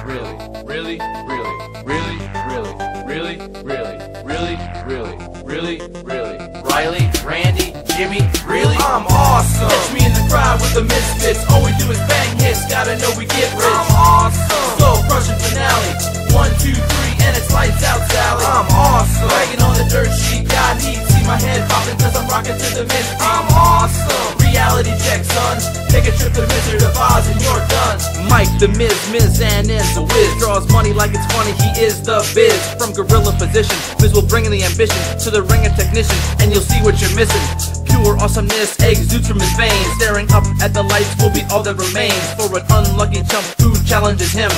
really, really, really, really, really, really, really, really, really, really, really. Riley, Randy, Jimmy, really? I'm awesome. Catch me in the crowd with the misfits. All we do is bang hits. Gotta know we get rich. I'm awesome. Soul crushing finale. 1, 2, 3, and it's lights out, Sally. I'm awesome. Bragging on the dirt sheet. Got heat. See my head popping 'cause I'm rocking to the mid. I'm awesome. Reality check, son. Take a trip to Wizard of Oz and you're done. Mike the Miz and N's the Wiz. Draws money like it's funny, he is the biz. From gorilla position, Miz will bring in the ambition to the ring of technician, and you'll see what you're missing. Pure awesomeness exudes from his veins. Staring up at the lights will be all that remains for an unlucky chump who challenges him.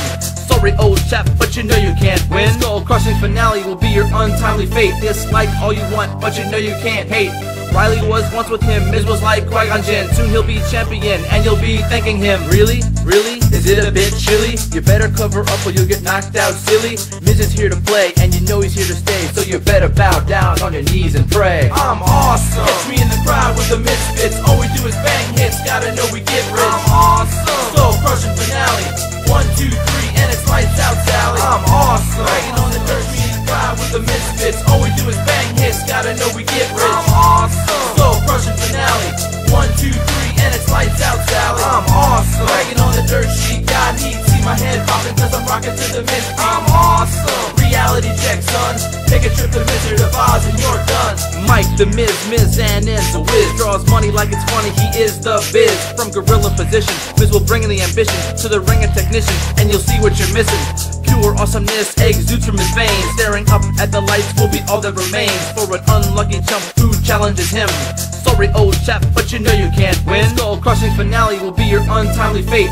Sorry old chap, but you know you can't win. Skull crushing finale will be your untimely fate. Dislike all you want, but you know you can't hate. Riley was once with him, Miz was like Qui-Gon Jinn. Soon he'll be champion, and you'll be thanking him. Really? Really? Is it a bit chilly? You better cover up or you'll get knocked out silly. Miz is here to play, and you know he's here to stay, so you better bow down on your knees and pray. I'm awesome. Catch me in the crowd with the misfits. All we do is bang hits, gotta know we get rich. I'm awesome. Soul crushing finale. 1, 2, 3, and it's lights out, Sally. I'm awesome. Bragging on the dirt, me in the crowd with the misfits. All we do is bang hits, gotta know we get rich. I'm awesome. Soul crushing finale. 1, 2, 3, and it's lights out, Sally. I'm awesome. Bragging on the dirt sheet, got heat. See my head popping 'cause I'm rocking to the mid. I'm awesome. Reality check, son. Take a trip to Wizard of Oz and you're done. Mike the Miz and N's the Wiz. Draws money like it's funny, he is the biz. From gorilla position, Miz will bring in the ambition to the ring of technician, and you'll see what you're missing. Pure awesomeness exudes from his veins. Staring up at the lights will be all that remains for an unlucky chump who challenges him. Sorry old chap, but you know you can't win. Skull crushing finale will be your untimely fate.